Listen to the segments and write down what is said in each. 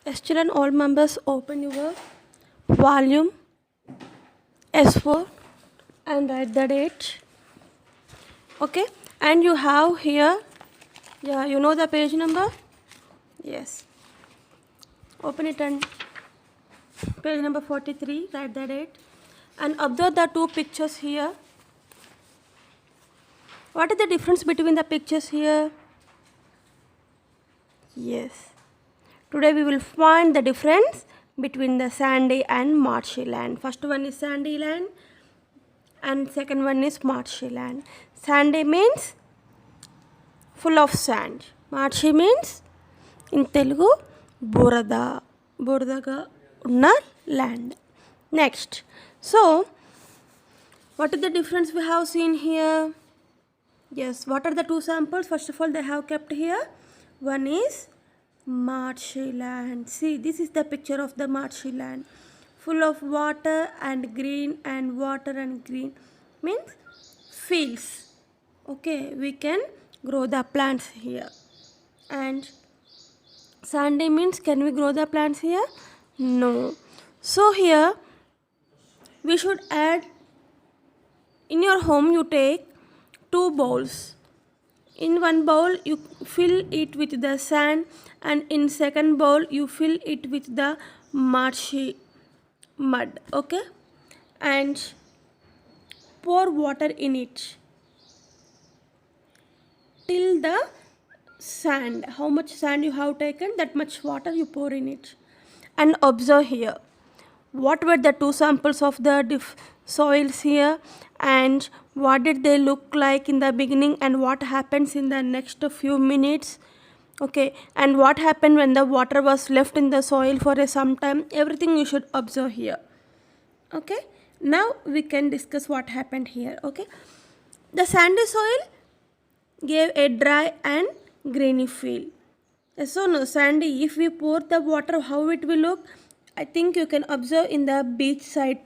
Yes, children, all members open your volume S4 and write the date. Okay, and you have here, yeah, you know the page number? Yes. Open it and page number 43, write the date. And observe the two pictures here. What is the difference between the pictures here? Yes. Today we will find the difference between the sandy and marshy land. First one is sandy land and second one is marshy land. Sandy means full of sand. Marshy means in Telugu buradaga unna land. Next. So what is the difference we have seen here? Yes, what are the two samples? First of all, they have kept here. One is marshy land. See, this is the picture of the marshy land. Full of water and green, and water and green means fields. Okay, we can grow the plants here. And sandy means, can we grow the plants here? No. So here we should add, in your home you take two bowls. In one bowl you fill it with the sand, and in second bowl you fill it with the marshy mud. Okay, and pour water in it till the sand, how much sand you have taken, that much water you pour in it. And observe here, what were the two samples of the soils here, and what did they look like in the beginning, and what happens in the next few minutes. Okay, and what happened when the water was left in the soil for some time. Everything you should observe here. Okay, now we can discuss what happened here. Okay, the sandy soil gave a dry and grainy feel. Yes or no? Sandy, if we pour the water, how it will look? I think you can observe in the beach side.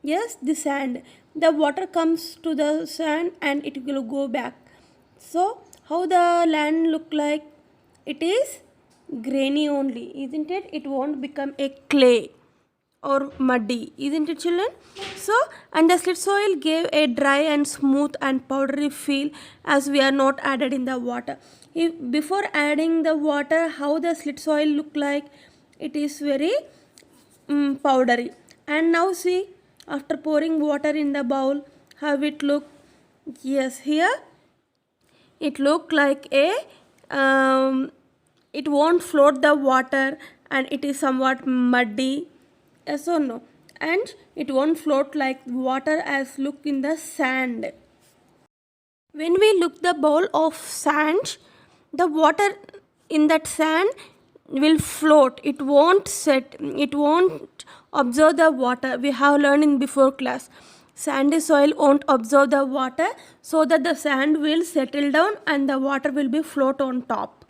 Yes, the sand, the water comes to the sand and it will go back. So how the land look like? It is grainy only, isn't it? It won't become a clay or muddy, isn't it, children? So, and the slit soil gave a dry and smooth and powdery feel, as we are not added in the water. If before adding the water, how the slit soil look like? It is very powdery. And now see, after pouring water in the bowl, how it look? Yes, here it look like a it won't float the water, and it is somewhat muddy. Yes or no? And it won't float like water as look in the sand. When we look the bowl of sand, the water in that sand will float. It won't set, it won't absorb the water. We have learned in before class, sandy soil won't absorb the water, so that the sand will settle down and the water will be float on top.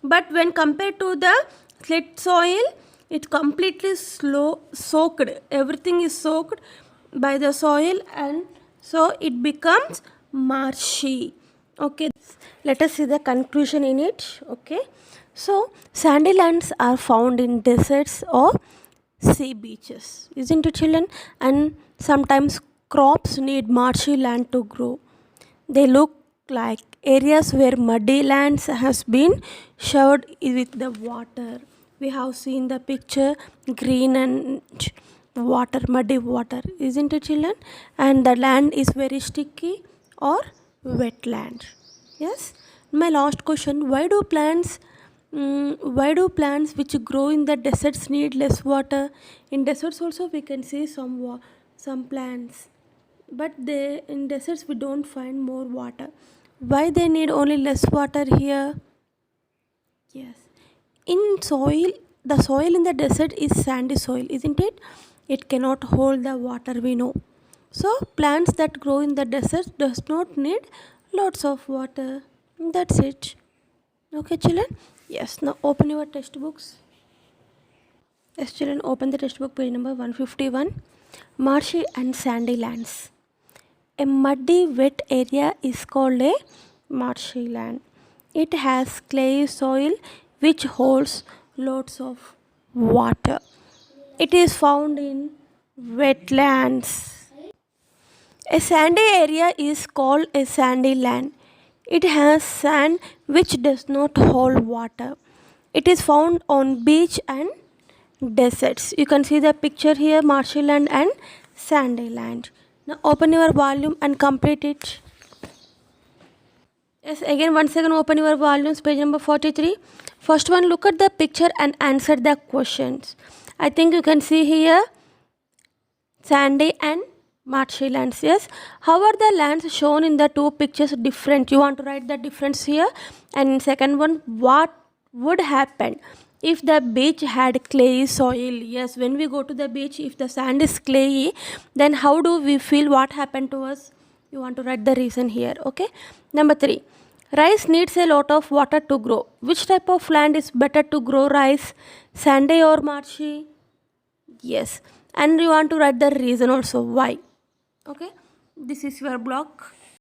But when compared to the slit soil, it completely soaked. Everything is soaked by the soil, and so it becomes marshy. Okay, let us see the conclusion in it. Okay, so sandy lands are found in deserts or sea beaches, isn't it, children? And sometimes crops need marshy land to grow. They look like areas where muddy lands has been showered with the water. We have seen the picture, green and water, muddy water, isn't it, children? And the land is very sticky or wet land. Yes. My last question: why do plants which grow in the deserts need less water? In deserts also we can see some plants, but they in deserts we don't find more water. Why they need only less water here? Yes, in soil, the soil in the desert is sandy soil, isn't it? It cannot hold the water, we know. So plants that grow in the desert does not need lots of water. That's it. Okay, children? Yes, now open your textbooks. Yes, children, open the textbook, page number 151. Marshy and sandy lands. A muddy, wet area is called a marshland. It has clay soil which holds lots of water. It is found in wetlands. A sandy area is called a sandy land. It has sand which does not hold water. It is found on beach and deserts. You can see the picture here, marshy land and sandy land. Now open your volume and complete it. Yes, again once again open your volumes, page number 43. First one, look at the picture and answer the questions. I think you can see here sandy and marshy lands. Yes, how are the lands shown in the two pictures different? You want to write the difference here. And second one, what would happen if the beach had clayey soil? Yes, when we go to the beach, if the sand is clayey, then how do we feel? What happened to us? You want to write the reason here. Okay. Number 3, rice needs a lot of water to grow. Which type of land is better to grow rice, sandy or marshy? Yes, and you want to write the reason also why. Okay, this is your block.